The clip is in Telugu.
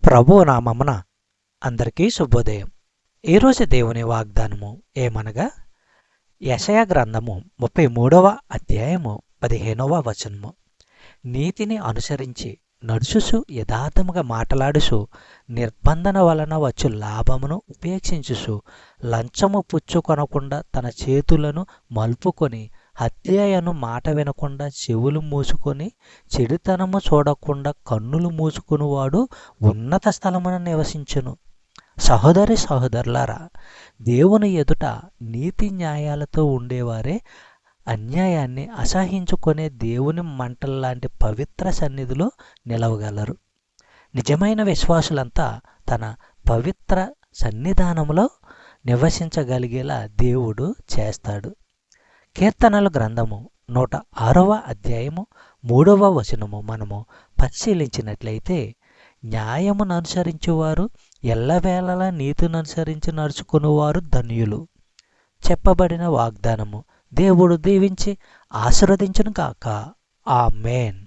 ప్రభువు నామమున అందరికీ శుభోదయం. ఈరోజు దేవుని వాగ్దానము ఏమనగా యెషయా గ్రంథము 33వ అధ్యాయము 15వ వచనము. నీతిని అనుసరించి నడుచుసు యథార్థముగా మాటలాడుచు నిర్బంధన వలన వచ్చు లాభమును ఉపేక్షించుచు లంచము పుచ్చుకొనకుండా తన చేతులను మలుపుకొని హత్యయను మాట వినకుండా చెవులు మూసుకొని చెడుతనము చూడకుండా కన్నులు మూసుకునివాడు ఉన్నత స్థలమున నివసించును. సహోదరి సహోదరులారా, దేవుని ఎదుట నీతి న్యాయాలతో ఉండేవారే అన్యాయాన్ని అసహించుకునే దేవుని మంటల్లాంటి పవిత్ర సన్నిధిలో నిలవగలరు. నిజమైన విశ్వాసులంతా తన పవిత్ర సన్నిధానంలో నివసించగలిగేలా దేవుడు చేస్తాడు. కీర్తనల గ్రంథము 106వ అధ్యాయము 3వ వచనము మనము పరిశీలించినట్లయితే, న్యాయమును అనుసరించువారు ఎల్లవేళలా నీతిని అనుసరించి నడుచుకునేవారు ధన్యులు. చెప్పబడిన వాగ్దానము దేవుడు దీవించి ఆశీర్వదించును గాక. ఆమేన్.